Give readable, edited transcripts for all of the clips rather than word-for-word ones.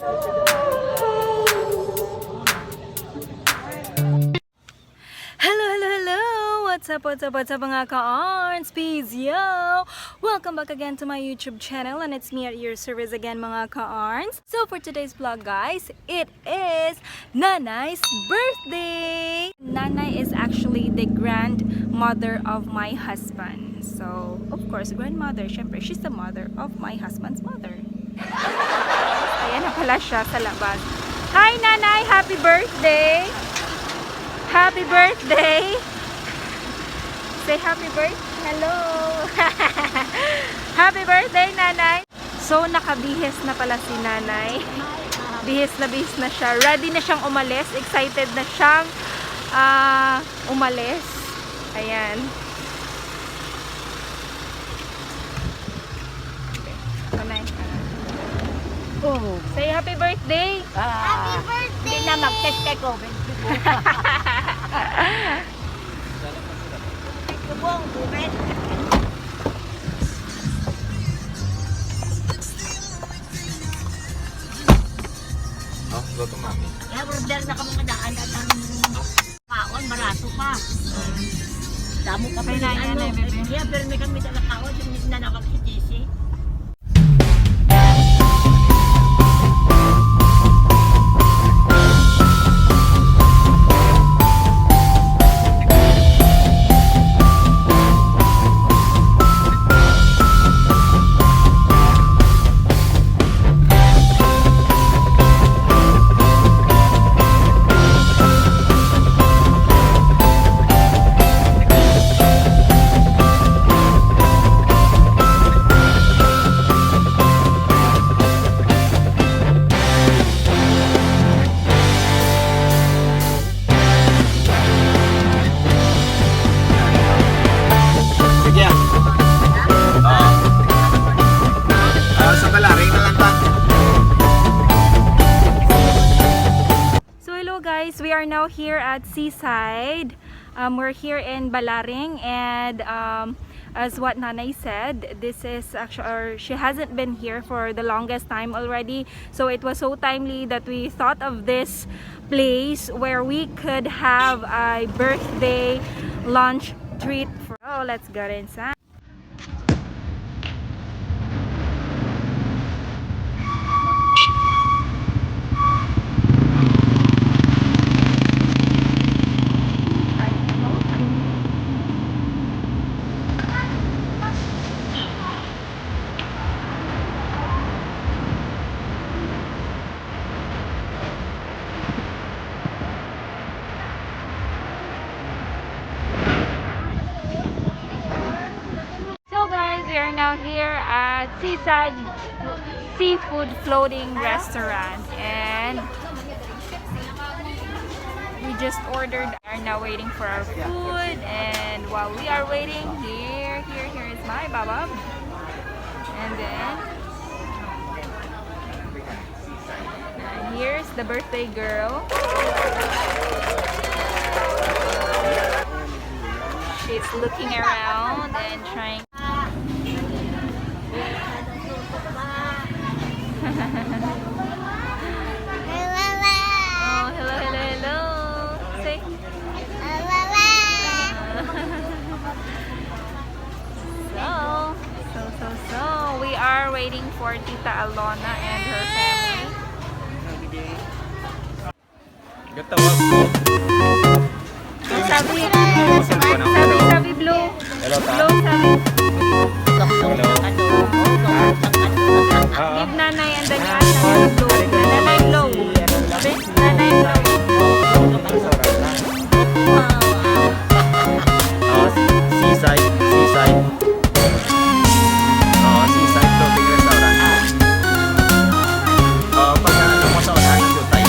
What's up mga ka-arns? Peace, yo! Welcome back again to my YouTube channel, and it's me at your service again mga ka-arns. So for today's vlog guys, it is Nanay's birthday! Nanay is actually the grandmother of my husband. So of course, grandmother, syempre, she's the mother of my husband's mother. Ayan na pala siya sa labas. Hi Nanay! Happy birthday! Happy birthday! Say happy birthday. Hello. Happy birthday, Nanay. So, nakabihis na pala si Nanay. Bihis na siya. Ready na siyang umalis. Excited na siyang umalis. Ayan. Nanay. Oh. Say happy birthday. Happy birthday. Hindi na mag-test kay COVID. Subong, COVID. Oh, go to mami. Kaya order na kami madaan at ang kaon, barato pa. Damo ka pa na ano. Kaya pero may kami dala kaon, yung nanawag si JC. We are now here at Seaside. We're here in Balaring, and as what Nanay said, this is actually, or she hasn't been here for the longest time already, so it was so timely that we thought of this place where we could have a birthday lunch treat for. Oh, let's get inside. We are now here at Seaside Seafood Floating Restaurant, and we just ordered. We are now waiting for our food, and while we are waiting, here is my baba, and then here's the birthday girl. She's looking around and trying. Oh, hello. Say. So, we are waiting for Tita Alona and her family. Gatawag ko. Sabi Blue. Hello, ta. Blue, sabi. Hello. Give Nanay and then ask Blue. Nanay Blue. Nanay Blue. Seaside. Seaside Floating Restaurant. Pag ano mo sa unahan ng Jutay.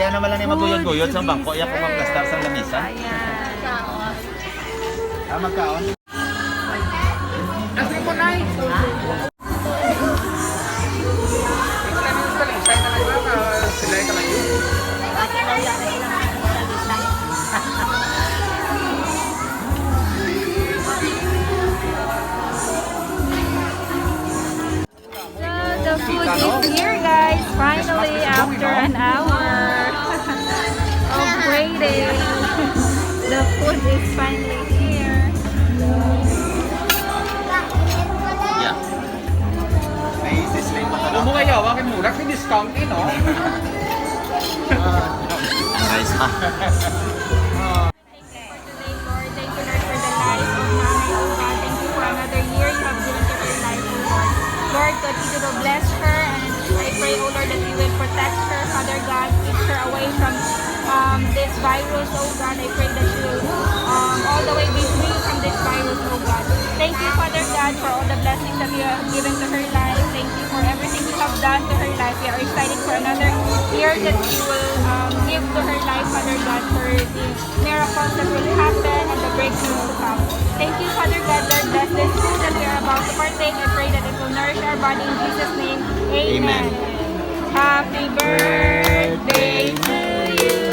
Kaya naman lang yung maguyod-guyod sa bangko. Iya ko magplastar sa lamisa. Ayan. Magkaon. So the food is here, guys. Finally, after an hour of waiting, the food is finally here. Yeah. May sisling pa Huwag mo kayo, wakin muna. May discount eh, no? Nice ha. Today, Lord, thank you, Lord, for the life of Nanay Oka. Thank you for another year you have given to her life, O Lord. Lord, continue to bless her, and I pray, O Lord, that you will protect her, Father God, keep her away from this virus, O God. I pray that she will all the way be free from this virus, O God. Thank you, Father God, for all the blessings that you have given to her life. Thank you for everything you have done to her life. We are excited for another year that you will give to her life, Father God, for the miracles that will happen and the breakthrough to come. Thank you, Father God, Lord, bless this food that we are about to partake. I pray that it will nourish our body in Jesus' name. Amen. Amen. Happy birthday to you.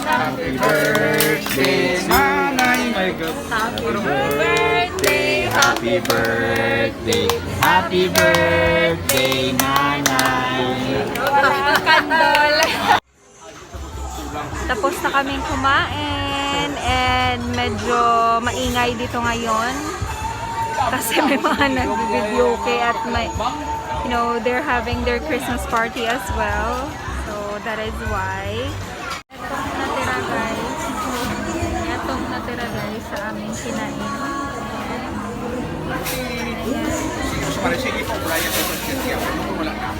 Happy birthday, Nanay, my God. happy birthday, Happy birthday. Happy birthday, nanay. Walang kandol. Tapos na kaming kumain and medyo maingay dito ngayon kasi may mga nag-videoke at may, you know, they're having their Christmas party as well, so that is why. Itong natira guys sa aming kinain. Sige po, Brian. Wala na.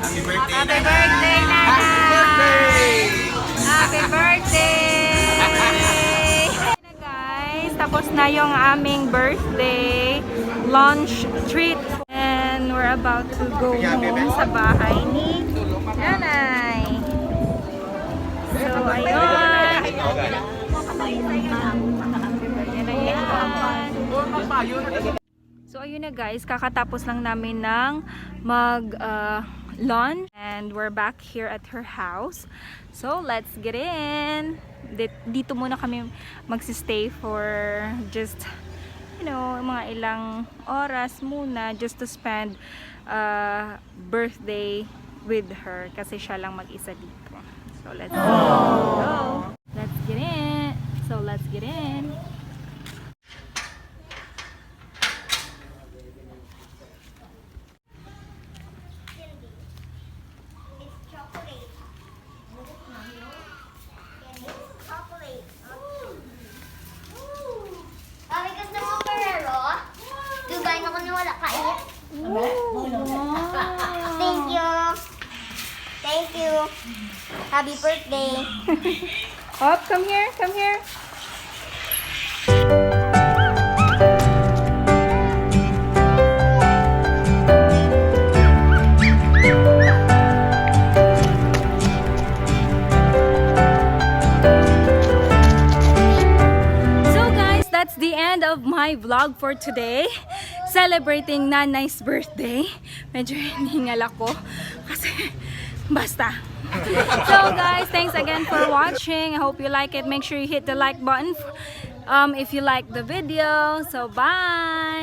Happy birthday, Happy birthday, Nanay! Happy birthday! Na guys, tapos na yung aming birthday lunch treat. And we're about to go home sa bahay ni Nanay. So, ayun. Yan na yan. So ayun na guys, kakatapos lang namin ng lunch and we're back here at her house. So let's get in. Dito muna kami magsistay for just, you know, mga ilang oras muna just to spend birthday with her kasi siya lang mag-isa dito. So let's go. Let's get in. So let's get in. Mami, gusto mo Ferrero? Dugain ako na wala kait. Thank you. Thank you. Happy birthday. Hop, come here, come here. So guys, that's the end of my vlog for today. Celebrating Nanay's birthday. Medyo hiningal ako kasi basta. So guys, thanks again for watching. I hope you like it. Make sure you hit the like button if you like the video. So bye!